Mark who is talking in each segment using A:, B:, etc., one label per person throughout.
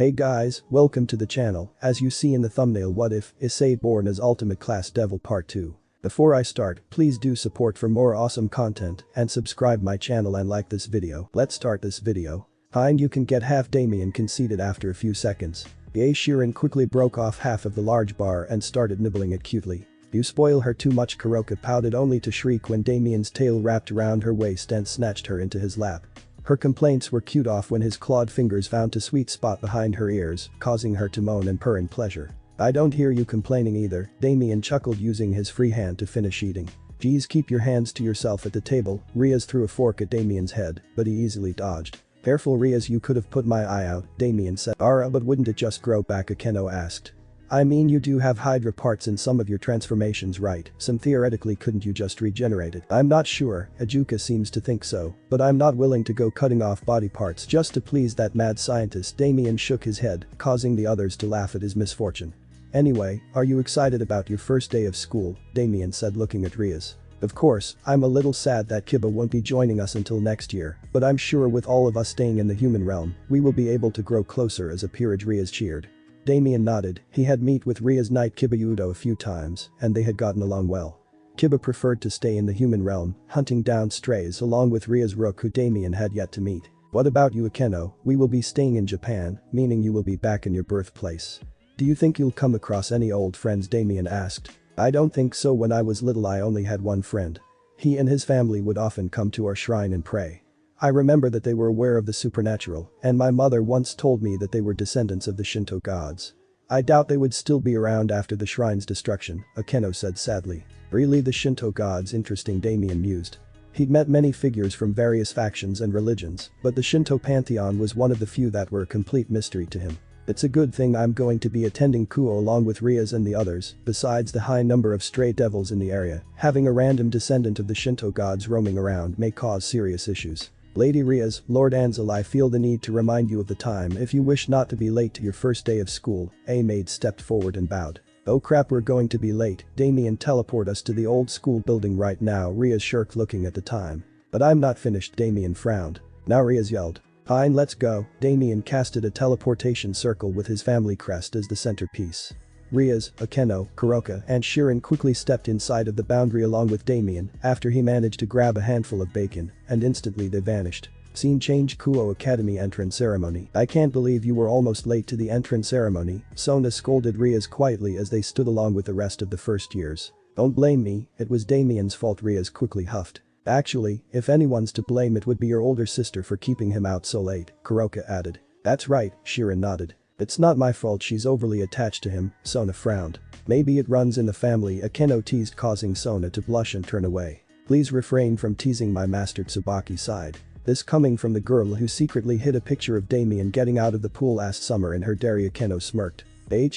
A: Hey guys, welcome to the channel. As you see in the thumbnail, what if Issei born as Ultimate Class Devil Part 2. Before I start, please do support for more awesome content and subscribe my channel and like this video. Let's start this video. And you can get half. Damien conceded after a few seconds. Shirin quickly broke off half of the large bar and started nibbling it cutely. You spoil her too much, Kuroka pouted, only to shriek when Damien's tail wrapped around her waist and snatched her into his lap. Her complaints were cued off when his clawed fingers found a sweet spot behind her ears, causing her to moan and purr in pleasure. I don't hear you complaining either, Damien chuckled, using his free hand to finish eating. Geez, keep your hands to yourself at the table. Riaz threw a fork at Damien's head, but he easily dodged. Careful Riaz, you could have put my eye out, Damien said. But wouldn't it just grow back? Akeno asked. I mean, you do have Hydra parts in some of your transformations, right? Some theoretically, couldn't you just regenerate it? I'm not sure, Ajuka seems to think so, but I'm not willing to go cutting off body parts just to please that mad scientist. Damien shook his head, causing the others to laugh at his misfortune. Anyway, are you excited about your first day of school? Damien said, looking at Riaz. Of course, I'm a little sad that Kiba won't be joining us until next year, but I'm sure with all of us staying in the human realm, we will be able to grow closer as a peerage. Riaz cheered. Damien nodded. He had met with Riaz Knight Kibayudo a few times, and they had gotten along well. Kiba preferred to stay in the human realm, hunting down strays along with Riaz Rook, who Damien had yet to meet. What about you, Akeno? We will be staying in Japan, meaning you will be back in your birthplace. Do you think you'll come across any old friends? Damien asked. I don't think so. When I was little I only had one friend. He and his family would often come to our shrine and pray. I remember that they were aware of the supernatural, and my mother once told me that they were descendants of the Shinto gods. I doubt they would still be around after the shrine's destruction, Akeno said sadly. Really, the Shinto gods? Interesting, Damien mused. He'd met many figures from various factions and religions, but the Shinto pantheon was one of the few that were a complete mystery to him. It's a good thing I'm going to be attending Kuo along with Riaz and the others. Besides the high number of stray devils in the area, having a random descendant of the Shinto gods roaming around may cause serious issues. Lady Riaz, Lord Ansel, I feel the need to remind you of the time if you wish not to be late to your first day of school. A maid stepped forward and bowed. Oh crap, we're going to be late. Damien, teleport us to the old school building right now. Riaz shirked, looking at the time. But I'm not finished. Damien frowned. Now Riaz yelled. Fine, let's go. Damien casted a teleportation circle with his family crest as the centerpiece. Riaz, Akeno, Kuroka, and Shirin quickly stepped inside of the boundary along with Damien after he managed to grab a handful of bacon, and instantly they vanished. Scene change. Kuo Academy entrance ceremony. I can't believe you were almost late to the entrance ceremony, Sona scolded Riaz quietly as they stood along with the rest of the first years. Don't blame me, it was Damien's fault, Riaz quickly huffed. Actually, if anyone's to blame it would be your older sister for keeping him out so late, Kuroka added. That's right, Shirin nodded. It's not my fault she's overly attached to him, Sona frowned. Maybe it runs in the family, Akeno teased, causing Sona to blush and turn away. Please refrain from teasing my master, Tsubaki sighed. This coming from the girl who secretly hid a picture of Damien getting out of the pool last summer in her dairy. Akeno smirked.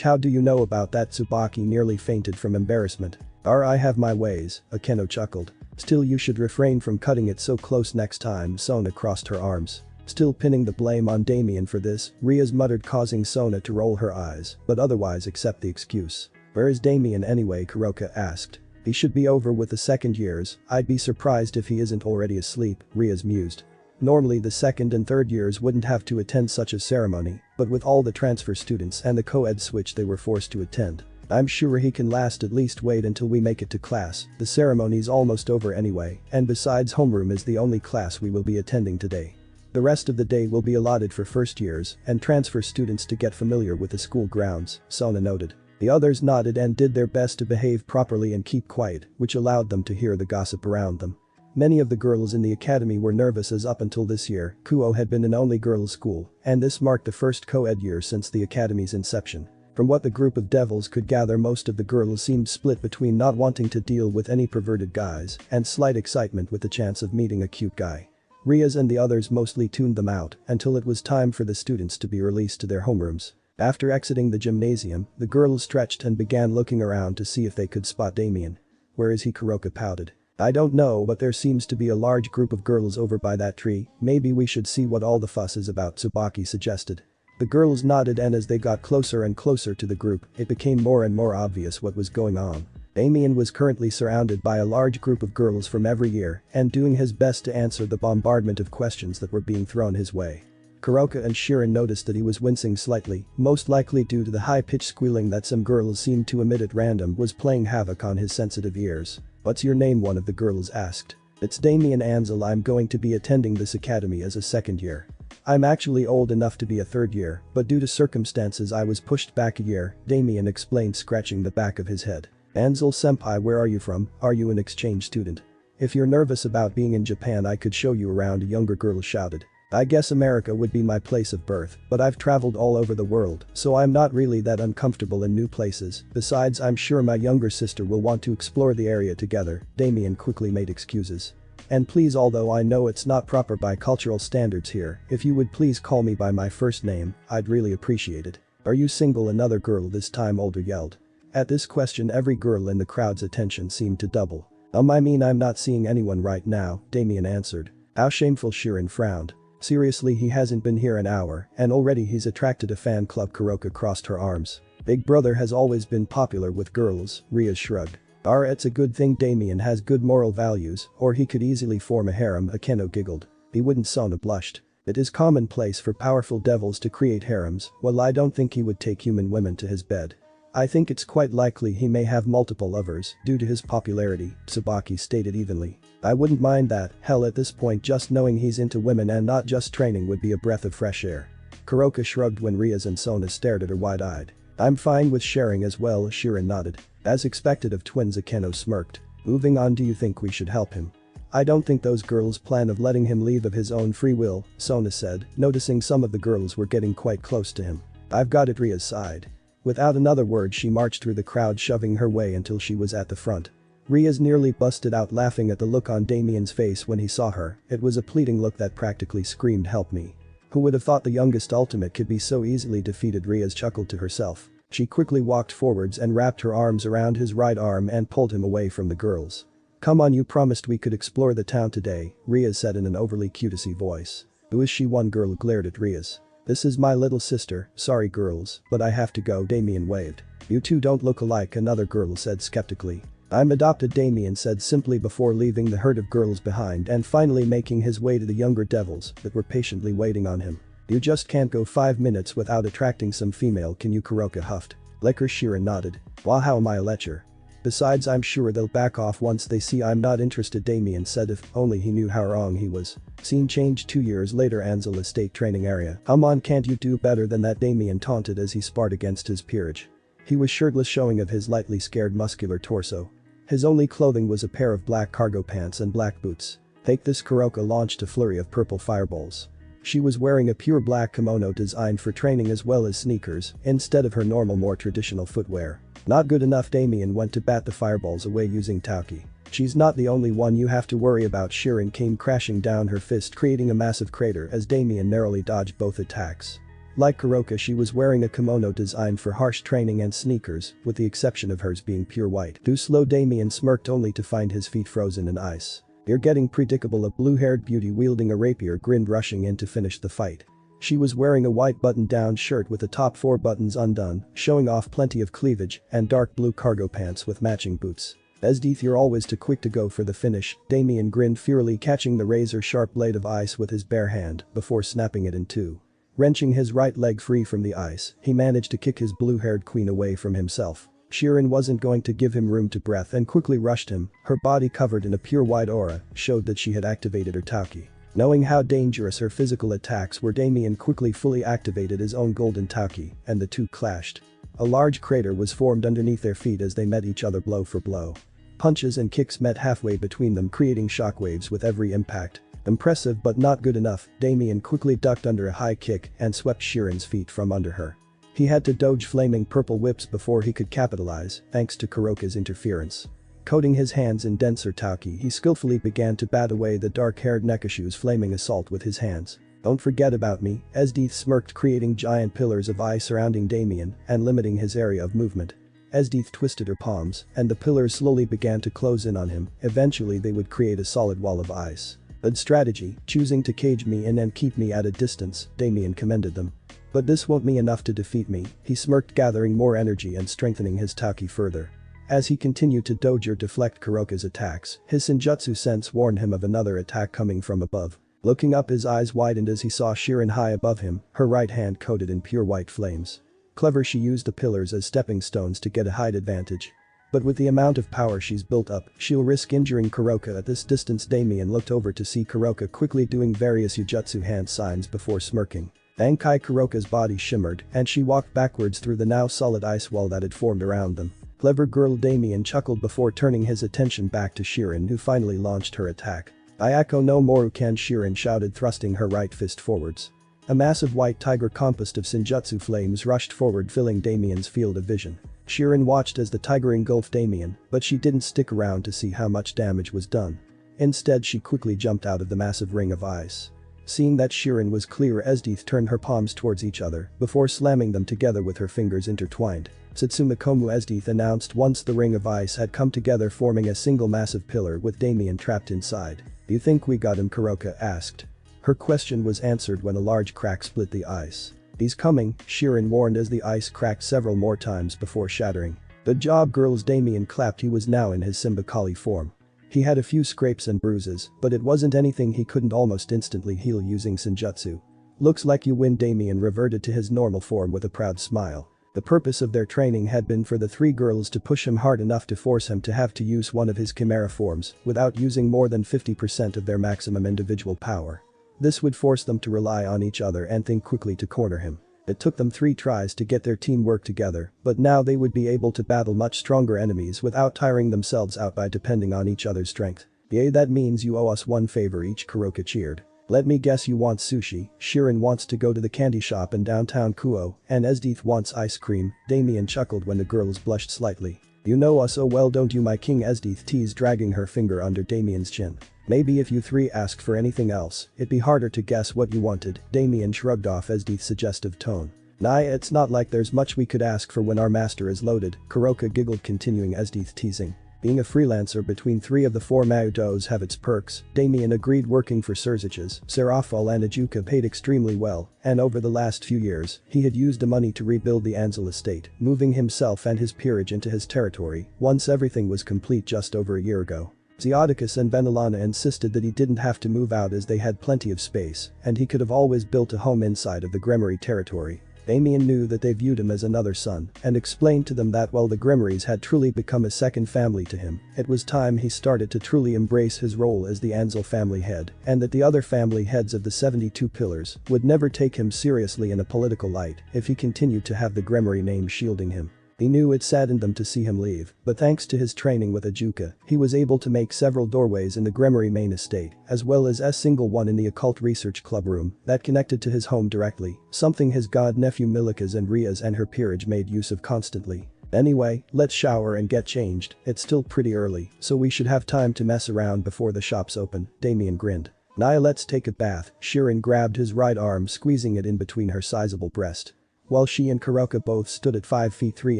A: How do you know about that? Tsubaki nearly fainted from embarrassment. I have my ways, Akeno chuckled. Still, you should refrain from cutting it so close next time. Sona crossed her arms. Still pinning the blame on Damien for this, Riaz muttered, causing Sona to roll her eyes, but otherwise accept the excuse. Where is Damien anyway? Kuroka asked. He should be over with the second years. I'd be surprised if he isn't already asleep, Riaz mused. Normally the second and third years wouldn't have to attend such a ceremony, but with all the transfer students and the co-ed switch they were forced to attend. I'm sure he can last. At least wait until we make it to class. The ceremony's almost over anyway, and besides, homeroom is the only class we will be attending today. The rest of the day will be allotted for first years and transfer students to get familiar with the school grounds, Sona noted. The others nodded and did their best to behave properly and keep quiet, which allowed them to hear the gossip around them. Many of the girls in the academy were nervous as up until this year, Kuo had been an only girls' school, and this marked the first co-ed year since the academy's inception. From what the group of devils could gather, most of the girls seemed split between not wanting to deal with any perverted guys and slight excitement with the chance of meeting a cute guy. Riaz and the others mostly tuned them out until it was time for the students to be released to their homerooms. After exiting the gymnasium, the girls stretched and began looking around to see if they could spot Damien. Where is he? Kuroka pouted. I don't know, but there seems to be a large group of girls over by that tree. Maybe we should see what all the fuss is about, Tsubaki suggested. The girls nodded, and as they got closer and closer to the group, it became more and more obvious what was going on. Damien was currently surrounded by a large group of girls from every year and doing his best to answer the bombardment of questions that were being thrown his way. Kuroka and Shirin noticed that he was wincing slightly, most likely due to the high-pitched squealing that some girls seemed to emit at random was playing havoc on his sensitive ears. "What's your name?" one of the girls asked. "It's Damien Ansel. I'm going to be attending this academy as a second year. I'm actually old enough to be a third year, but due to circumstances I was pushed back a year," Damien explained, scratching the back of his head. "Ansel-senpai, where are you from? Are you an exchange student? If you're nervous about being in Japan, I could show you around," a younger girl shouted. "I guess America would be my place of birth, but I've traveled all over the world, so I'm not really that uncomfortable in new places. Besides, I'm sure my younger sister will want to explore the area together," Damien quickly made excuses. "And please, although I know it's not proper by cultural standards here, if you would please call me by my first name, I'd really appreciate it." "Are you single?" another girl, this time older, yelled. At this question, every girl in the crowd's attention seemed to double. I mean, I'm not seeing anyone right now," Damien answered. "How shameful," Shirin frowned. "Seriously, he hasn't been here an hour, and already he's attracted a fan club." Kuroka crossed her arms. "Big brother has always been popular with girls," Rhea shrugged. "It's a good thing Damien has good moral values, or he could easily form a harem," Akeno giggled. "He wouldn't." Sona blushed. "It is commonplace for powerful devils to create harems. Well, I don't think he would take human women to his bed. I think it's quite likely he may have multiple lovers due to his popularity," Tsubaki stated evenly. "I wouldn't mind that. Hell, at this point just knowing he's into women and not just training would be a breath of fresh air." Kuroka shrugged when Riaz and Sona stared at her wide-eyed. "I'm fine with sharing as well," Shirin nodded. As expected of twins, Akeno smirked. "Moving on, do you think we should help him?" "I don't think those girls plan of letting him leave of his own free will," Sona said, noticing some of the girls were getting quite close to him. "I've got it," Riaz sighed. Without another word, she marched through the crowd, shoving her way until she was at the front. Riaz nearly busted out laughing at the look on Damien's face when he saw her. It was a pleading look that practically screamed, "Help me." Who would have thought the youngest ultimate could be so easily defeated? Riaz chuckled to herself. She quickly walked forwards and wrapped her arms around his right arm and pulled him away from the girls. "Come on, you promised we could explore the town today," Riaz said in an overly cutesy voice. "Who is she?" one girl glared at Riaz. "This is my little sister. Sorry girls, but I have to go," Damien waved. "You two don't look alike," another girl said skeptically. "I'm adopted," Damien said simply before leaving the herd of girls behind and finally making his way to the younger devils that were patiently waiting on him. "You just can't go 5 minutes without attracting some female, can you?" Kuroka huffed. Liquor. Shirin nodded. "Well, how am I a lecher? Besides, I'm sure they'll back off once they see I'm not interested," Damien said. If only he knew how wrong he was. Scene changed 2 years later. Ansel Estate training area. "Come on, can't you do better than that?" Damien taunted as he sparred against his peerage. He was shirtless, showing of his lightly scared muscular torso. His only clothing was a pair of black cargo pants and black boots. "Take this." Kuroka launched a flurry of purple fireballs. She was wearing a pure black kimono designed for training as well as sneakers instead of her normal, more traditional footwear. "Not good enough." Damien went to bat the fireballs away using Tauki. "She's not the only one you have to worry about." Shirin came crashing down, her fist creating a massive crater as Damien narrowly dodged both attacks. Like Kuroka, she was wearing a kimono designed for harsh training and sneakers, with the exception of hers being pure white. Too slow. Damien smirked only to find his feet frozen in ice. "You're getting predictable." A blue-haired beauty wielding a rapier grinned, rushing in to finish the fight. She was wearing a white button-down shirt with the top 4 buttons undone, showing off plenty of cleavage, and dark blue cargo pants with matching boots. "Esdeath, you're always too quick to go for the finish." Damien grinned fierily, catching the razor-sharp blade of ice with his bare hand before snapping it in two. Wrenching his right leg free from the ice, he managed to kick his blue-haired queen away from himself. Shirin wasn't going to give him room to breath and quickly rushed him. Her body, covered in a pure white aura, showed that she had activated her Tauki. Knowing how dangerous her physical attacks were, Damien quickly fully activated his own golden Tauki, and the two clashed. A large crater was formed underneath their feet as they met each other blow for blow. Punches and kicks met halfway between them, creating shockwaves with every impact. Impressive but not good enough. Damien quickly ducked under a high kick and swept Shirin's feet from under her. He had to dodge flaming purple whips before he could capitalize, thanks to Kuroka's interference. Coating his hands in denser Tauki, he skillfully began to bat away the dark-haired Nekashu's flaming assault with his hands. "Don't forget about me," Esdeath smirked, creating giant pillars of ice surrounding Damien and limiting his area of movement. Esdeath twisted her palms, and the pillars slowly began to close in on him. Eventually they would create a solid wall of ice. "Good strategy, choosing to cage me in and keep me at a distance," Damien commended them. "But this won't be enough to defeat me," he smirked, gathering more energy and strengthening his Tauki further. As he continued to dodge or deflect Kuroka's attacks, his Senjutsu sense warned him of another attack coming from above. Looking up, his eyes widened as he saw Shirin high above him, her right hand coated in pure white flames. Clever, she used the pillars as stepping stones to get a height advantage. But with the amount of power she's built up, she'll risk injuring Kuroka at this distance. Damien looked over to see Kuroka quickly doing various Jujutsu hand signs before smirking. Ankai, Kuroka's body shimmered, and she walked backwards through the now solid ice wall that had formed around them. Clever girl, Damien chuckled before turning his attention back to Shirin, who finally launched her attack. Ayako no Moruken, Shirin shouted, thrusting her right fist forwards. A massive white tiger composed of Senjutsu flames rushed forward, filling Damien's field of vision. Shirin watched as the tiger engulfed Damien, but she didn't stick around to see how much damage was done. Instead, she quickly jumped out of the massive ring of ice. Seeing that Shirin was clear, Esdeath turned her palms towards each other before slamming them together with her fingers intertwined. Satsumakomu, Esdeath announced once the ring of ice had come together, forming a single massive pillar with Damien trapped inside. "Do you think we got him?" Kuroka asked. Her question was answered when a large crack split the ice. "He's coming," Shirin warned as the ice cracked several more times before shattering. "Good job, girls," Damien clapped. He was now in his Simbakali form. He had a few scrapes and bruises, but it wasn't anything he couldn't almost instantly heal using Senjutsu. "Looks like you win." Damien reverted to his normal form with a proud smile. The purpose of their training had been for the three girls to push him hard enough to force him to have to use one of his chimera forms without using more than 50% of their maximum individual power. This would force them to rely on each other and think quickly to corner him. It took them 3 tries to get their teamwork together, but now they would be able to battle much stronger enemies without tiring themselves out by depending on each other's strength. "Yay, that means you owe us one favor each," Kuroka cheered. "Let me guess, you want sushi." Shirin wants to go to the candy shop in downtown Kuo, and Esdeath wants ice cream. Damien chuckled when the girls blushed slightly. "You know us so well, don't you, my king?" Esdeath teased, dragging her finger under Damien's chin. "Maybe if you 3 asked for anything else, it'd be harder to guess what you wanted." Damien shrugged off Esdeath's suggestive tone. "Nah, it's not like there's much we could ask for when our master is loaded." Kuroka giggled, continuing Esdeath teasing. "Being a freelancer between 3 of the 4 Maudos have its perks." Damien agreed. Working for Surziches, Serafal and Ajuka paid extremely well, and over the last few years, he had used the money to rebuild the Ansel estate, moving himself and his peerage into his territory once everything was complete just over a year ago. Zeodicus and Benelana insisted that he didn't have to move out as they had plenty of space, and he could have always built a home inside of the Gremory territory. Damien knew that they viewed him as another son and explained to them that while the Gremories had truly become a second family to him, it was time he started to truly embrace his role as the Ansel family head, and that the other family heads of the 72 pillars would never take him seriously in a political light if he continued to have the Gremory name shielding him. He knew it saddened them to see him leave, but thanks to his training with Ajuka, he was able to make several doorways in the Gremory main estate, as well as a single one in the occult research club room that connected to his home directly, something his god-nephew Milikas and Riaz and her peerage made use of constantly. "Anyway, let's shower and get changed. It's still pretty early, so we should have time to mess around before the shops open." Damien grinned. "Nah, let's take a bath." Shirin grabbed his right arm, squeezing it in between her sizable breast. While she and Kuroka both stood at 5 feet 3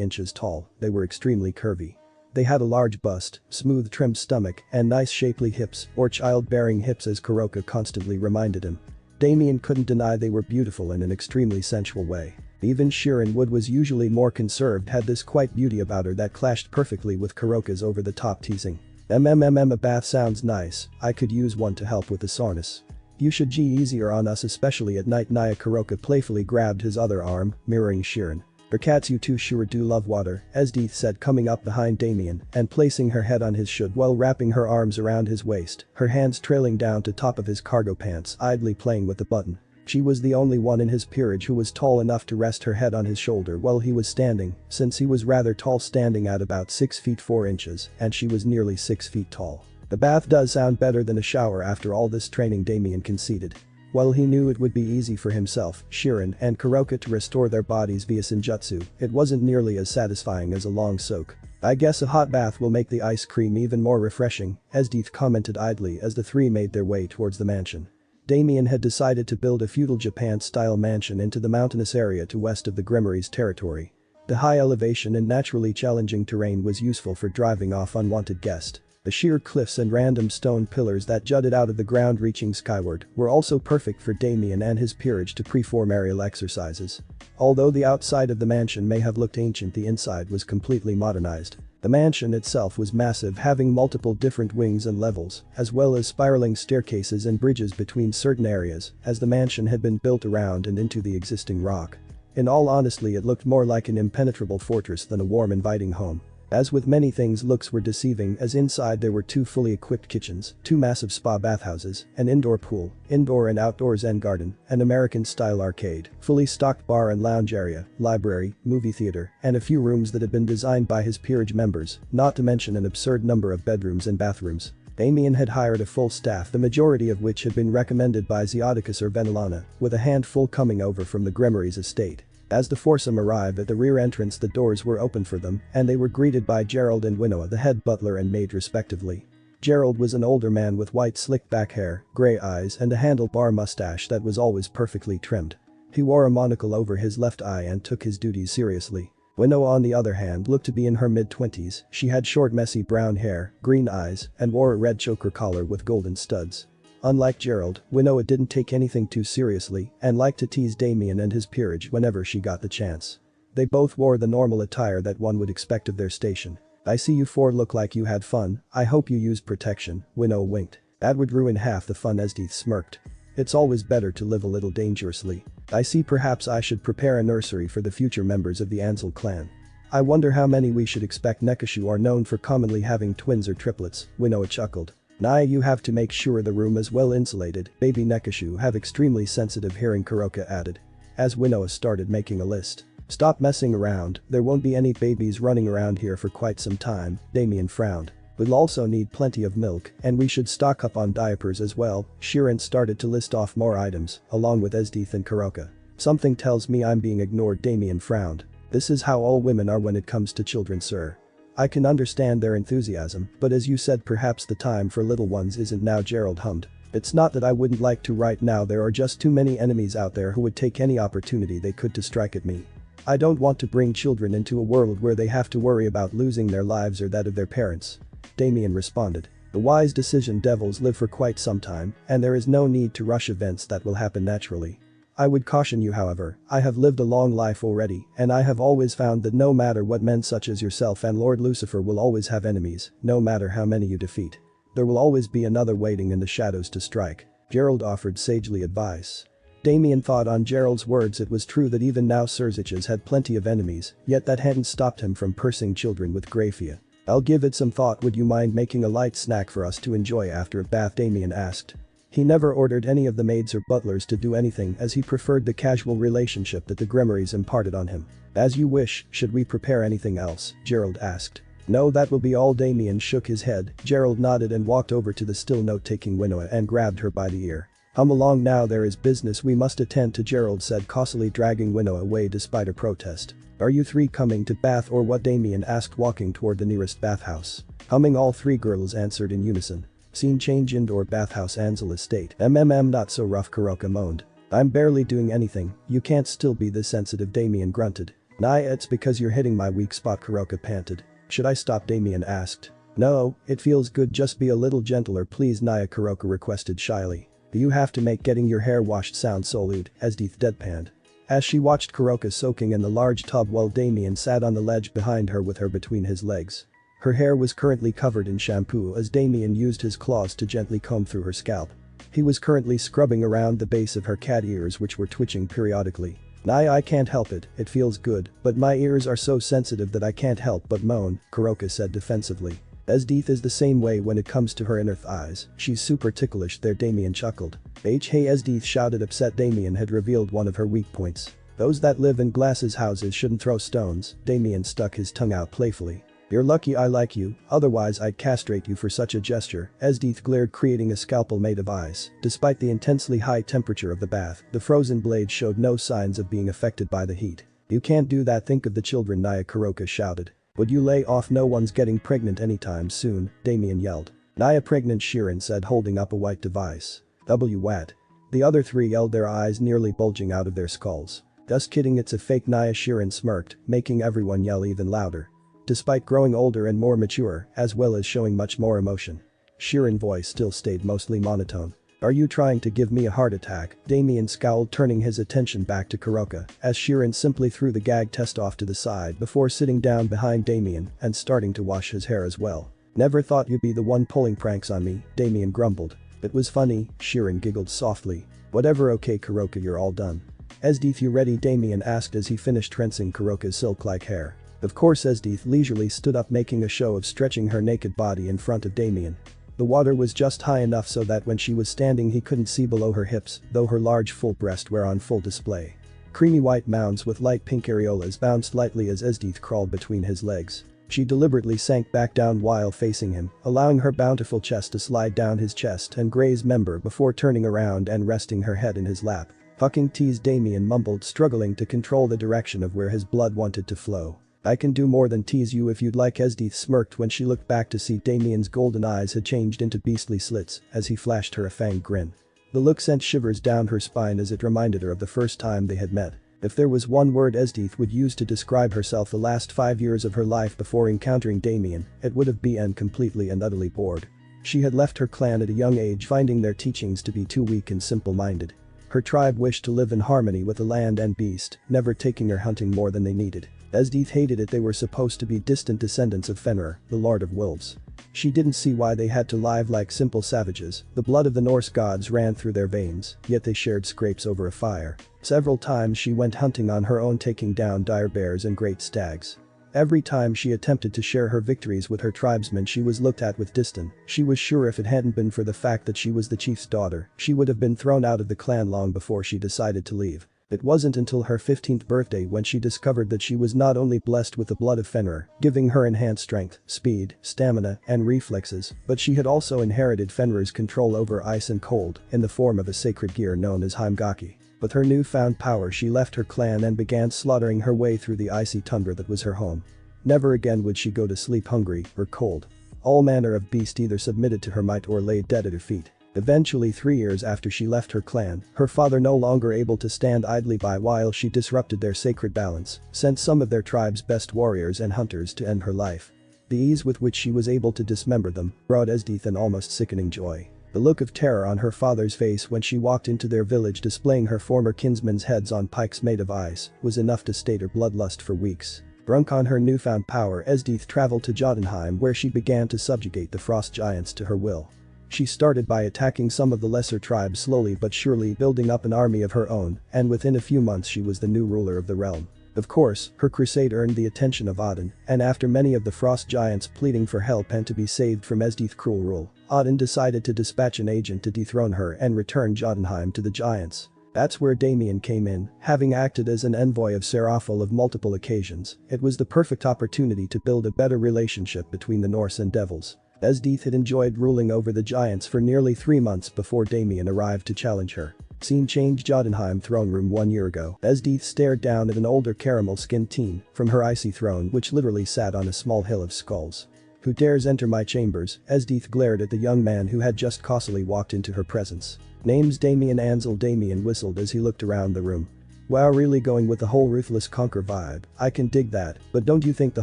A: inches tall, they were extremely curvy. They had a large bust, smooth trimmed stomach, and nice shapely hips, or childbearing hips as Kuroka constantly reminded him. Damien couldn't deny they were beautiful in an extremely sensual way. Even Shirin Wood was usually more conserved, had this quiet beauty about her that clashed perfectly with Kuroka's over-the-top teasing. A bath sounds nice. I could use one to help with the soreness. You should g easier on us, especially at night." Naya Kuroka playfully grabbed his other arm, mirroring Shirin. "For cats you two sure do love water," Esdeath said, coming up behind Damien and placing her head on his shoulder while wrapping her arms around his waist, her hands trailing down to top of his cargo pants, idly playing with the button. She was the only one in his peerage who was tall enough to rest her head on his shoulder while he was standing, since he was rather tall, standing at about 6 feet 4 inches, and she was nearly 6 feet tall. "The bath does sound better than a shower after all this training," Damien conceded. While he knew it would be easy for himself, Shirin, and Kuroka to restore their bodies via Senjutsu, it wasn't nearly as satisfying as a long soak. "I guess a hot bath will make the ice cream even more refreshing," Esdeath commented idly as the 3 made their way towards the mansion. Damien had decided to build a feudal Japan-style mansion into the mountainous area to west of the Gremory's territory. The high elevation and naturally challenging terrain was useful for driving off unwanted guests. The sheer cliffs and random stone pillars that jutted out of the ground reaching skyward were also perfect for Damien and his peerage to perform aerial exercises. Although the outside of the mansion may have looked ancient, the inside was completely modernized. The mansion itself was massive, having multiple different wings and levels, as well as spiraling staircases and bridges between certain areas, as the mansion had been built around and into the existing rock. In all honesty, it looked more like an impenetrable fortress than a warm, inviting home. As with many things, looks were deceiving, as inside there were 2 fully equipped kitchens, 2 massive spa bathhouses, an indoor pool, indoor and outdoor zen garden, an American-style arcade, fully stocked bar and lounge area, library, movie theater, and a few rooms that had been designed by his peerage members, not to mention an absurd number of bedrooms and bathrooms. Damien had hired a full staff, the majority of which had been recommended by Zeoticus or Venelana, with a handful coming over from the Gremory's estate. As the foursome arrived at the rear entrance, the doors were opened for them, and they were greeted by Gerald and Winnow, the head butler and maid respectively. Gerald was an older man with white slick back hair, grey eyes and a handlebar mustache that was always perfectly trimmed. He wore a monocle over his left eye and took his duties seriously. Winnow, on the other hand, looked to be in her mid-20s. She had short messy brown hair, green eyes, and wore a red choker collar with golden studs. Unlike Gerald, Winnow didn't take anything too seriously and liked to tease Damien and his peerage whenever she got the chance. They both wore the normal attire that one would expect of their station. "I see you 4 look like you had fun. I hope you used protection," Winnow winked. "That would ruin half the fun," Esdeath smirked. "It's always better to live a little dangerously. I see, perhaps I should prepare a nursery for the future members of the Ansel clan. I wonder how many we should expect. Nekashu are known for commonly having twins or triplets," Winnow chuckled. "Naya, you have to make sure the room is well insulated. Baby Nekashu have extremely sensitive hearing," Kuroka added. As Winnow started making a list. "Stop messing around, there won't be any babies running around here for quite some time," Damien frowned. "We'll also need plenty of milk, and we should stock up on diapers as well." Shirin started to list off more items, along with Esdeath and Kuroka. "Something tells me I'm being ignored," Damien frowned. "This is how all women are when it comes to children, sir. I can understand their enthusiasm, but as you said, perhaps the time for little ones isn't now," Gerald hummed. "It's not that I wouldn't like to right now, there are just too many enemies out there who would take any opportunity they could to strike at me. I don't want to bring children into a world where they have to worry about losing their lives or that of their parents." Damien responded. "The wise decision, devils live for quite some time, and there is no need to rush events that will happen naturally. I would caution you, however, I have lived a long life already, and I have always found that no matter what, men such as yourself and Lord Lucifer will always have enemies, no matter how many you defeat. There will always be another waiting in the shadows to strike," Gerald offered sagely advice. Damien thought on Gerald's words. It was true that even now Serziches had plenty of enemies, yet that hadn't stopped him from pursing children with Graphia. "I'll give it some thought. Would you mind making a light snack for us to enjoy after a bath?" Damien asked. He never ordered any of the maids or butlers to do anything, as he preferred the casual relationship that the Gremorys imparted on him. "As you wish. Should we prepare anything else?" Gerald asked. "No, that will be all." Damien shook his head. Gerald nodded and walked over to the still note-taking Winnow and grabbed her by the ear. "Come along now, there is business we must attend to," Gerald said, cautiously dragging Winnow away despite her protest. "Are you 3 coming to bath or what?" Damien asked, walking toward the nearest bathhouse. "Coming," all 3 girls answered in unison. "Scene change, indoor bathhouse, Ansel estate." Not so rough," Kuroka moaned. "I'm barely doing anything, you can't still be this sensitive," Damien grunted. "Naya, it's because you're hitting my weak spot," Kuroka panted. "Should I stop?" Damien asked. "No, it feels good, just be a little gentler please, Naya," Kuroka requested shyly. "Do you have to make getting your hair washed sound so lewd?" Esdeath deadpanned. As she watched Kuroka soaking in the large tub while Damien sat on the ledge behind her with her between his legs. Her hair was currently covered in shampoo as Damien used his claws to gently comb through her scalp. He was currently scrubbing around the base of her cat ears, which were twitching periodically. "Naya, I can't help it, it feels good, but my ears are so sensitive that I can't help but moan," Kuroka said defensively. "Esdeath is the same way when it comes to her inner thighs, she's super ticklish there," Damien chuckled. Hey, Esdeath shouted, upset. Damien had revealed one of her weak points. "Those that live in glasses houses shouldn't throw stones." Damien stuck his tongue out playfully. "You're lucky I like you, otherwise I'd castrate you for such a gesture." Esdeath glared, creating a scalpel made of ice. Despite the intensely high temperature of the bath, the frozen blade showed no signs of being affected by the heat. "You can't do that, think of the children," Naya, Kuroka shouted. "Would you lay off? No one's getting pregnant anytime soon," Damien yelled. "Naya pregnant," Shirin said, holding up a white device. "What?" The other 3 yelled, their eyes nearly bulging out of their skulls. "Just kidding, it's a fake," Naya, Shirin smirked, making everyone yell even louder. despite growing older and more mature, as well as showing much more emotion. Shirin's voice still stayed mostly monotone. "Are you trying to give me a heart attack?" Damien scowled, turning his attention back to Kuroka, as Shirin simply threw the gag test off to the side before sitting down behind Damien and starting to wash his hair as well. "Never thought you'd be the one pulling pranks on me," Damien grumbled. "It was funny," Shirin giggled softly. "Whatever, okay Kuroka, you're all done." "Esdeath, you ready?" Damien asked as he finished rinsing Kuroka's silk-like hair. Of course. Esdeath leisurely stood up, making a show of stretching her naked body in front of Damien. The water was just high enough so that when she was standing he couldn't see below her hips, though her large full breasts were on full display. Creamy white mounds with light pink areolas bounced lightly as Esdeath crawled between his legs. She deliberately sank back down while facing him, allowing her bountiful chest to slide down his chest and graze member before turning around and resting her head in his lap. "Fucking tease," Damien mumbled, struggling to control the direction of where his blood wanted to flow. "I can do more than tease you if you'd like." Esdeath smirked when she looked back to see Damien's golden eyes had changed into beastly slits as he flashed her a fanged grin. The look sent shivers down her spine as it reminded her of the first time they had met. If there was one word Esdeath would use to describe herself the last 5 years of her life before encountering Damien, it would have been completely and utterly bored. She had left her clan at a young age, finding their teachings to be too weak and simple-minded. Her tribe wished to live in harmony with the land and beast, never taking her hunting more than they needed. Esdeath hated it. They were supposed to be distant descendants of Fenrir, the Lord of Wolves. She didn't see why they had to live like simple savages. The blood of the Norse gods ran through their veins, yet they shared scrapes over a fire. Several times she went hunting on her own, taking down dire bears and great stags. Every time she attempted to share her victories with her tribesmen she was looked at with disdain. She was sure if it hadn't been for the fact that she was the chief's daughter, she would have been thrown out of the clan long before she decided to leave. It wasn't until her 15th birthday when she discovered that she was not only blessed with the blood of Fenrir, giving her enhanced strength, speed, stamina, and reflexes, but she had also inherited Fenrir's control over ice and cold in the form of a sacred gear known as Heimgaki. With her newfound power she left her clan and began slaughtering her way through the icy tundra that was her home. Never again would she go to sleep hungry or cold. All manner of beasts either submitted to her might or lay dead at her feet. Eventually, 3 years after she left her clan, her father, no longer able to stand idly by while she disrupted their sacred balance, sent some of their tribe's best warriors and hunters to end her life. The ease with which she was able to dismember them brought Esdeath an almost sickening joy. The look of terror on her father's face when she walked into their village displaying her former kinsmen's heads on pikes made of ice was enough to sate her bloodlust for weeks. Drunk on her newfound power, Esdeath traveled to Jotunheim, where she began to subjugate the frost giants to her will. She started by attacking some of the lesser tribes, slowly but surely building up an army of her own, and within a few months she was the new ruler of the realm. Of course, her crusade earned the attention of Odin, and after many of the frost giants pleading for help and to be saved from Esdeath's cruel rule, Odin decided to dispatch an agent to dethrone her and return Jotunheim to the giants. That's where Damien came in, having acted as an envoy of Seraphil of multiple occasions. It was the perfect opportunity to build a better relationship between the Norse and devils. Esdeath had enjoyed ruling over the giants for nearly 3 months before Damien arrived to challenge her. Scene change: Jotunheim throne room 1 year ago. Esdeath stared down at an older caramel-skinned teen from her icy throne, which literally sat on a small hill of skulls. "Who dares enter my chambers?" Esdeath glared at the young man who had just costily walked into her presence. "Name's Damien Ansel." Damien whistled as he looked around the room. "Wow, really going with the whole ruthless conquer vibe. I can dig that, but don't you think the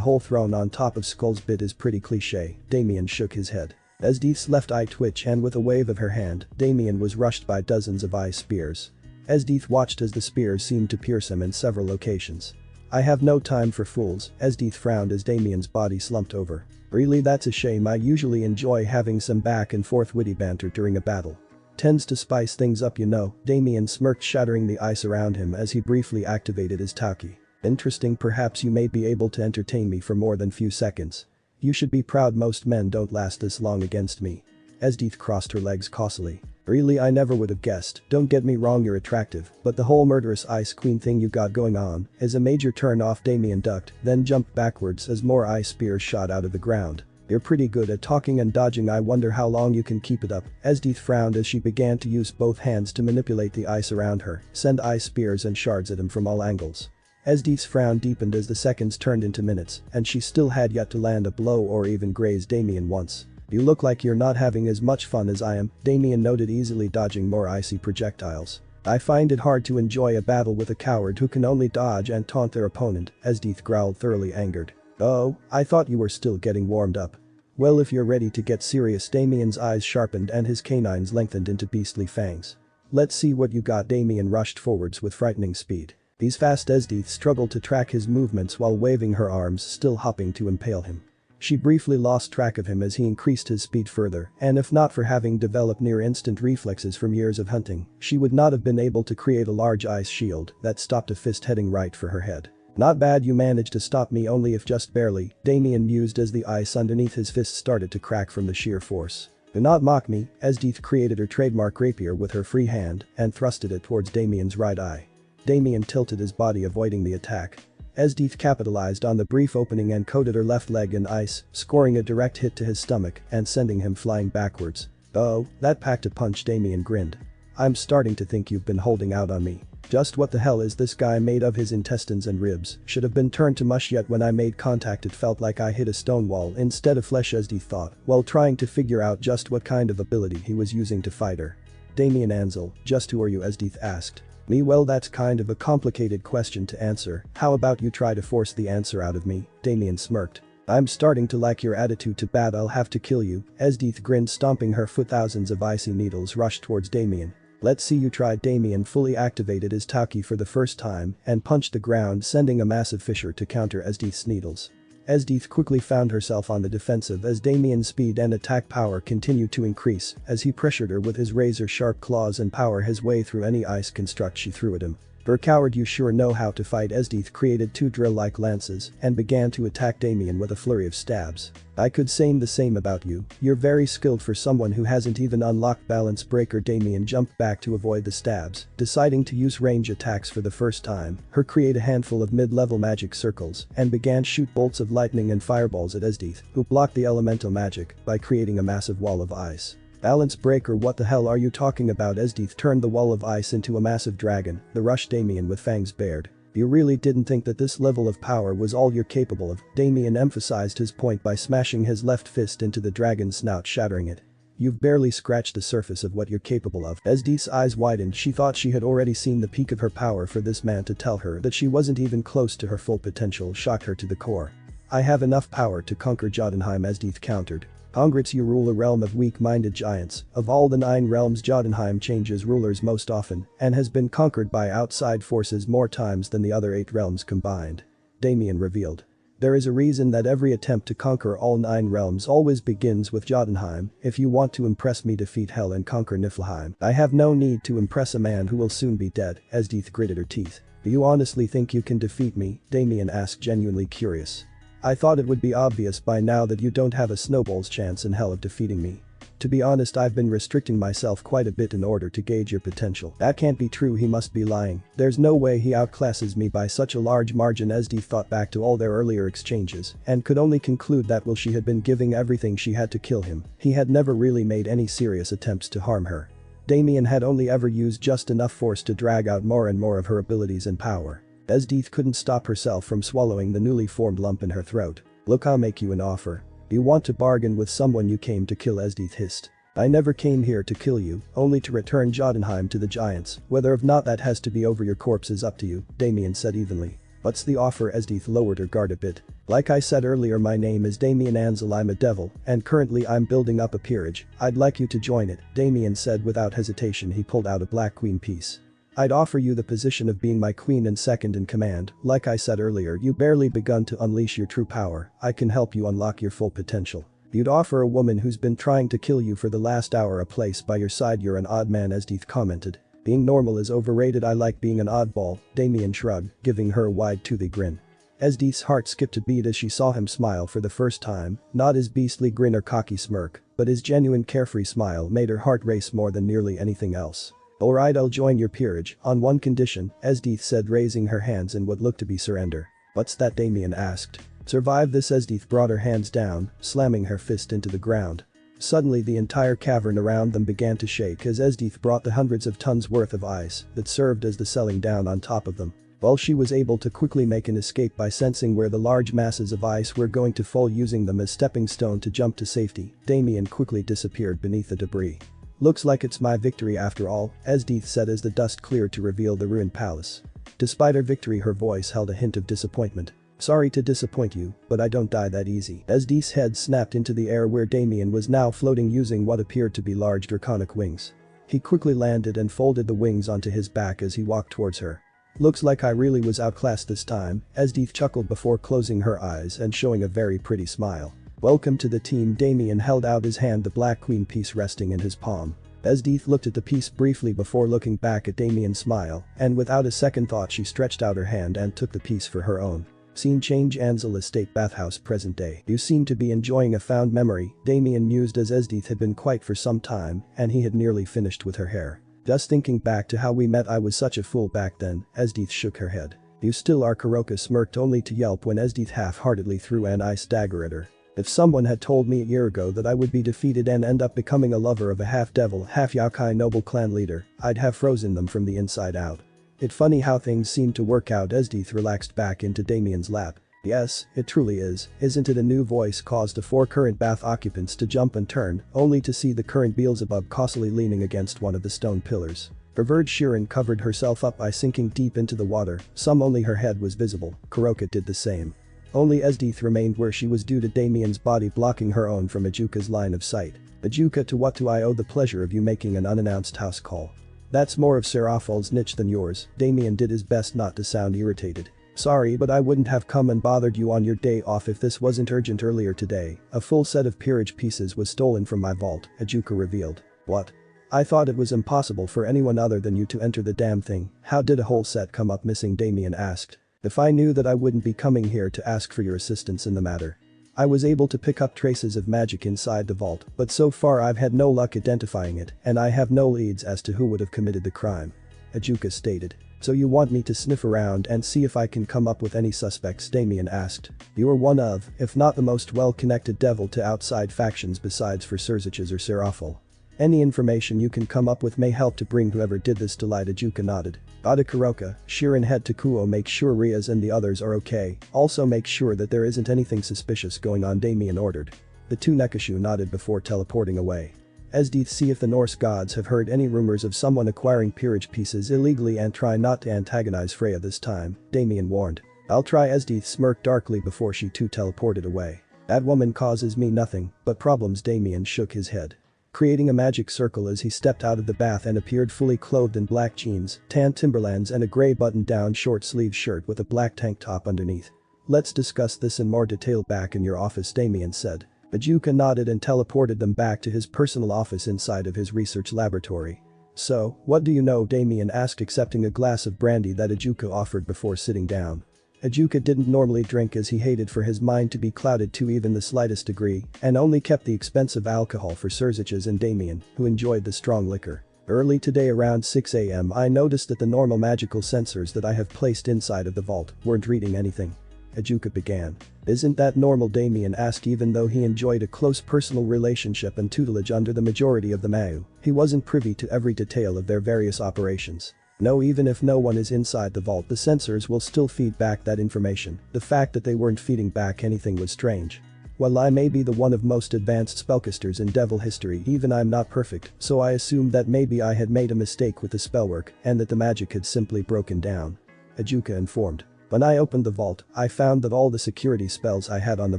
A: whole throne on top of skulls bit is pretty cliche?" Damien shook his head. Esdeath's left eye twitched, and with a wave of her hand, Damien was rushed by dozens of ice spears. Esdeath watched as the spears seemed to pierce him in several locations. "I have no time for fools." Esdeath frowned as Damien's body slumped over. "Really, that's a shame. I usually enjoy having some back and forth witty banter during a battle. Tends to spice things up, you know." Damien smirked, shattering the ice around him as he briefly activated his Tauki. "Interesting. Perhaps you may be able to entertain me for more than few seconds. You should be proud. Most men don't last this long against me." Esdeath crossed her legs causally. "Really, I never would have guessed. Don't get me wrong, you're attractive, but the whole murderous ice queen thing you got going on is a major turn off." Damien ducked, then jumped backwards as more ice spears shot out of the ground. "You're pretty good at talking and dodging. I wonder how long you can keep it up." Esdeath frowned as she began to use both hands to manipulate the ice around her, send ice spears and shards at him from all angles. Esdeath's frown deepened as the seconds turned into minutes, and she still had yet to land a blow or even graze Damien once. "You look like you're not having as much fun as I am," Damien noted, easily dodging more icy projectiles. "I find it hard to enjoy a battle with a coward who can only dodge and taunt their opponent." Esdeath growled, thoroughly angered. Oh, I thought you were still getting warmed up. Well, if you're ready to get serious. Damien's eyes sharpened and his canines lengthened into beastly fangs. Let's see what you got. Damien rushed forwards with frightening speed. He's fast. Esdeath struggled to track his movements while waving her arms, still hopping to impale him. She briefly lost track of him as he increased his speed further, and if not for having developed near-instant reflexes from years of hunting, she would not have been able to create a large ice shield that stopped a fist heading right for her head. Not bad, you managed to stop me, only if just barely, Damien mused as the ice underneath his fist started to crack from the sheer force. Do not mock me. Esdeath created her trademark rapier with her free hand and thrusted it towards Damien's right eye. Damien tilted his body, avoiding the attack. Esdeath capitalized on the brief opening and coated her left leg in ice, scoring a direct hit to his stomach and sending him flying backwards. Oh, that packed a punch. Damien grinned. I'm starting to think you've been holding out on me. Just what the hell is this guy made of? His intestines and ribs should have been turned to mush, yet when I made contact it felt like I hit a stone wall instead of flesh, Esdeath thought, while trying to figure out just what kind of ability he was using to fight her. Damien Ansel, just who are you? Esdeath asked. Me? Well, that's kind of a complicated question to answer. How about you try to force the answer out of me? Damien smirked. I'm starting to like your attitude. Too bad I'll have to kill you. Esdeath grinned, stomping her foot. Thousands of icy needles rushed towards Damien. Let's see you try. Damien fully activated his Tauki for the first time and punched the ground, sending a massive fissure to counter Esdeath's needles. Esdeath quickly found herself on the defensive as Damien's speed and attack power continued to increase as he pressured her with his razor-sharp claws and power his way through any ice construct she threw at him. "Er, coward, you sure know how to fight." Esdeath created two drill-like lances and began to attack Damien with a flurry of stabs. "I could say the same about you. You're very skilled for someone who hasn't even unlocked Balance Breaker." Damien jumped back to avoid the stabs, deciding to use range attacks for the first time. Her create a handful of mid-level magic circles and began shoot bolts of lightning and fireballs at Esdeath, who blocked the elemental magic by creating a massive wall of ice. "Balance Breaker? What the hell are you talking about?" Esdeath turned the wall of ice into a massive dragon that rushed Damien with fangs bared. "You really didn't think that this level of power was all you're capable of?" Damien emphasized his point by smashing his left fist into the dragon's snout, shattering it. "You've barely scratched the surface of what you're capable of." Esdeath's eyes widened. She thought she had already seen the peak of her power. For this man to tell her that she wasn't even close to her full potential shocked her to the core. "I have enough power to conquer Jotunheim," Esdeath countered. "Congrats, you rule a realm of weak-minded giants. Of all the 9 realms, Jotunheim changes rulers most often and has been conquered by outside forces more times than the other 8 realms combined," Damien revealed. "There is a reason that every attempt to conquer all 9 realms always begins with Jotunheim. If you want to impress me, defeat Hell and conquer Niflheim." "I have no need to impress a man who will soon be dead." Esdeath gritted her teeth. "Do you honestly think you can defeat me?" Damien asked, genuinely curious. "I thought it would be obvious by now that you don't have a snowball's chance in hell of defeating me. To be honest, I've been restricting myself quite a bit in order to gauge your potential." "That can't be true. He must be lying. There's no way he outclasses me by such a large margin." Esdeath thought back to all their earlier exchanges and could only conclude that while she had been giving everything she had to kill him, he had never really made any serious attempts to harm her. Damien had only ever used just enough force to drag out more and more of her abilities and power. Esdeath couldn't stop herself from swallowing the newly formed lump in her throat. "Look, I'll make you an offer. You want to bargain with someone you came to kill?" Esdeath hissed. "I never came here to kill you, only to return Jotunheim to the giants. Whether or not that has to be over your corpse is up to you," Damien said evenly. "What's the offer?" Esdeath lowered her guard a bit. "Like I said earlier, my name is Damien Ansel. I'm a devil, and currently I'm building up a peerage. I'd like you to join it," Damien said without hesitation. He pulled out a black queen piece. "I'd offer you the position of being my queen and second in command. Like I said earlier, you barely begun to unleash your true power. I can help you unlock your full potential." "You'd offer a woman who's been trying to kill you for the last hour a place by your side? You're an odd man," Esdeath commented. "Being normal is overrated. I like being an oddball," Damien shrugged, giving her a wide toothy grin. Esdeath's heart skipped a beat as she saw him smile for the first time, not his beastly grin or cocky smirk, but his genuine carefree smile made her heart race more than nearly anything else. "Alright, I'll join your peerage, on one condition," Esdeath said, raising her hands in what looked to be surrender. "What's that?" Damien asked. "Survive this." Esdeath brought her hands down, slamming her fist into the ground. Suddenly the entire cavern around them began to shake as Esdeath brought the hundreds of tons worth of ice that served as the sealing down on top of them. While she was able to quickly make an escape by sensing where the large masses of ice were going to fall, using them as stepping stone to jump to safety, Damien quickly disappeared beneath the debris. "Looks like it's my victory after all," Esdeath said as the dust cleared to reveal the ruined palace. Despite her victory, her voice held a hint of disappointment. Sorry to disappoint you, but I don't die that easy. Esdith's head snapped into the air where Damien was now floating using what appeared to be large draconic wings. He quickly landed and folded the wings onto his back as he walked towards her. Looks like I really was outclassed this time, Esdith chuckled before closing her eyes and showing a very pretty smile. Welcome to the team. Damien held out his hand, the Black Queen piece resting in his palm. Esdith looked at the piece briefly before looking back at Damien's smile, and without a second thought she stretched out her hand and took the piece for her own. Scene change: Ansel Estate bathhouse, present day. You seem to be enjoying a found memory, Damien mused as Esdith had been quiet for some time and he had nearly finished with her hair. Just thinking back to how we met, I was such a fool back then, Esdith shook her head. You still are. Kuroka smirked only to yelp when Esdith half-heartedly threw an ice dagger at her. If someone had told me a year ago that I would be defeated and end up becoming a lover of a half-devil, half-yokai noble clan leader, I'd have frozen them from the inside out. It's funny how things seem to work out. Esdith relaxed back into Damien's lap. Yes, it truly is, isn't it? A new voice caused the 4 current bath occupants to jump and turn, only to see the current Beelzebub costly leaning against one of the stone pillars. Perverted Shirin covered herself up by sinking deep into the water, some only her head was visible. Kuroka did the same. Only Esdith remained where she was due to Damien's body blocking her own from Ajuka's line of sight. Ajuka, to what do I owe the pleasure of you making an unannounced house call? That's more of Seraphal's niche than yours. Damien did his best not to sound irritated. Sorry, but I wouldn't have come and bothered you on your day off if this wasn't urgent. Earlier today, a full set of peerage pieces was stolen from my vault, Ajuka revealed. What? I thought it was impossible for anyone other than you to enter the damn thing. How did a whole set come up missing? Damien asked. If I knew that I wouldn't be coming here to ask for your assistance in the matter. I was able to pick up traces of magic inside the vault, but so far I've had no luck identifying it and I have no leads as to who would have committed the crime. Ajuka stated. So you want me to sniff around and see if I can come up with any suspects? Damien asked. You are one of, if not the most well-connected devil to outside factions besides for Surziches or Seraphal. Any information you can come up with may help to bring whoever did this to light. Ajuka nodded. Ada Kuroka, Shirin, head to Kuo, make sure Riaz and the others are okay, also make sure that there isn't anything suspicious going on, Damien ordered. The 2 Nekashu nodded before teleporting away. Esdith, see if the Norse gods have heard any rumors of someone acquiring peerage pieces illegally and try not to antagonize Freya this time, Damien warned. I'll try. Esdith smirked darkly before she too teleported away. That woman causes me nothing but problems. Damien shook his head, creating a magic circle as he stepped out of the bath and appeared fully clothed in black jeans, tan Timberlands and a grey button-down short-sleeved shirt with a black tank top underneath. Let's discuss this in more detail back in your office, Damien said. Ajuka nodded and teleported them back to his personal office inside of his research laboratory. So, what do you know? Damien asked, accepting a glass of brandy that Ajuka offered before sitting down. Ajuka didn't normally drink as he hated for his mind to be clouded to even the slightest degree and only kept the expensive alcohol for Surziches and Damien, who enjoyed the strong liquor. Early today around 6 AM I noticed that the normal magical sensors that I have placed inside of the vault weren't reading anything. Ajuka began. Isn't that normal? Damien asked. Even though he enjoyed a close personal relationship and tutelage under the majority of the Mau, he wasn't privy to every detail of their various operations. No, even if no one is inside the vault, the sensors will still feed back that information. The fact that they weren't feeding back anything was strange. While I may be the one of most advanced spellcasters in devil history, even I'm not perfect, so I assumed that maybe I had made a mistake with the spellwork and that the magic had simply broken down. Ajuka informed. When I opened the vault, I found that all the security spells I had on the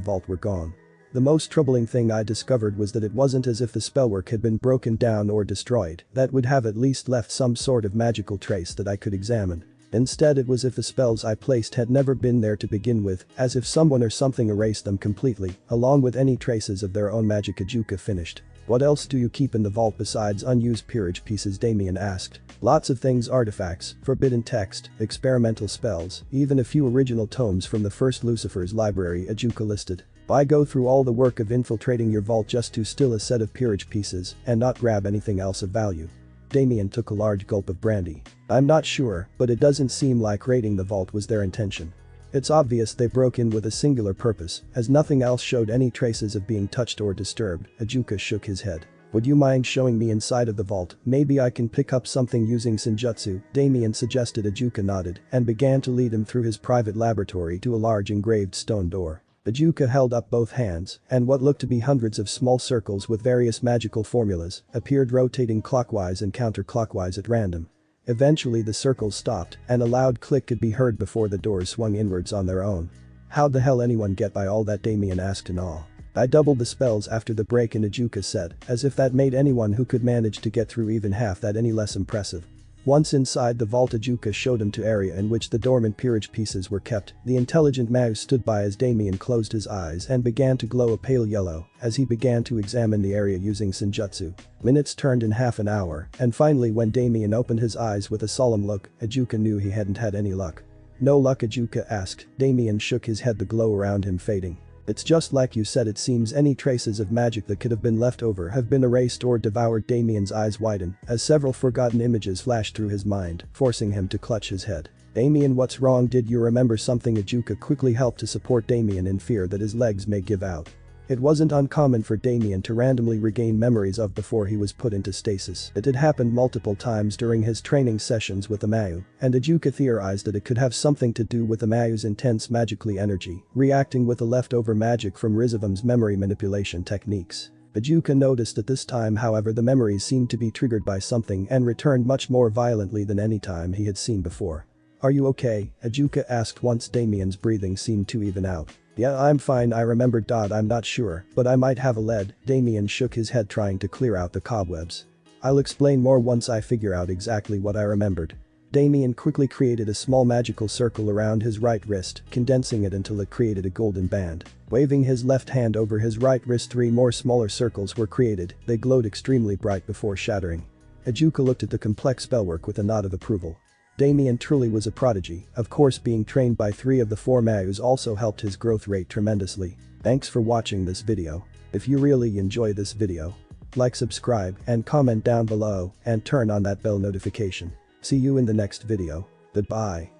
A: vault were gone. The most troubling thing I discovered was that it wasn't as if the spellwork had been broken down or destroyed that would have at least left some sort of magical trace that I could examine. Instead, it was as if the spells I placed had never been there to begin with, as if someone or something erased them completely, along with any traces of their own magic. Ajuka finished. What else do you keep in the vault besides unused peerage pieces? Damien asked. Lots of things: artifacts, forbidden text, experimental spells, even a few original tomes from the first Lucifer's library, Ajuka listed. Why go through all the work of infiltrating your vault just to steal a set of peerage pieces and not grab anything else of value? Damien took a large gulp of brandy. I'm not sure, but it doesn't seem like raiding the vault was their intention. It's obvious they broke in with a singular purpose, as nothing else showed any traces of being touched or disturbed. Ajuka shook his head. Would you mind showing me inside of the vault? Maybe I can pick up something using Senjutsu, Damien suggested. Ajuka nodded and began to lead him through his private laboratory to a large engraved stone door. Ajuka held up both hands, and what looked to be hundreds of small circles with various magical formulas appeared, rotating clockwise and counterclockwise at random. Eventually the circles stopped and a loud click could be heard before the doors swung inwards on their own. How'd the hell anyone get by all that? Damien asked in awe. I doubled the spells after the break-in, Ajuka said, as if that made anyone who could manage to get through even half that any less impressive. Once inside the vault, Ajuka showed him to area in which the dormant peerage pieces were kept. The intelligent mouse stood by as Damien closed his eyes and began to glow a pale yellow as he began to examine the area using Senjutsu. Minutes turned in half an hour, and finally when Damien opened his eyes with a solemn look, Ajuka knew he hadn't had any luck. No luck? Ajuka asked. Damien shook his head, the glow around him fading. It's just like you said, it seems any traces of magic that could have been left over have been erased or devoured. Damien's eyes widened as several forgotten images flashed through his mind, forcing him to clutch his head. Damien, what's wrong? Did you remember something? Ajuka quickly helped to support Damien in fear that his legs may give out. It wasn't uncommon for Damien to randomly regain memories of before he was put into stasis. It had happened multiple times during his training sessions with the Mayu, and Ajuka theorized that it could have something to do with the Mayu's intense magically energy, reacting with the leftover magic from Rizavum's memory manipulation techniques. Ajuka noticed at this time, however, the memories seemed to be triggered by something and returned much more violently than any time he had seen before. Are you okay? Ajuka asked once Damien's breathing seemed to even out. Yeah, I'm fine, I remembered. I'm not sure, but I might have a lead. Damien shook his head trying to clear out the cobwebs. I'll explain more once I figure out exactly what I remembered. Damien quickly created a small magical circle around his right wrist, condensing it until it created a golden band. Waving his left hand over his right wrist, 3 more smaller circles were created. They glowed extremely bright before shattering. Ajuka looked at the complex spellwork with a nod of approval. Damien truly was a prodigy. Of course, being trained by 3 of the 4 Mayus also helped his growth rate tremendously. Thanks for watching this video. If you really enjoy this video, like, subscribe, and comment down below, and turn on that bell notification. See you in the next video. Goodbye.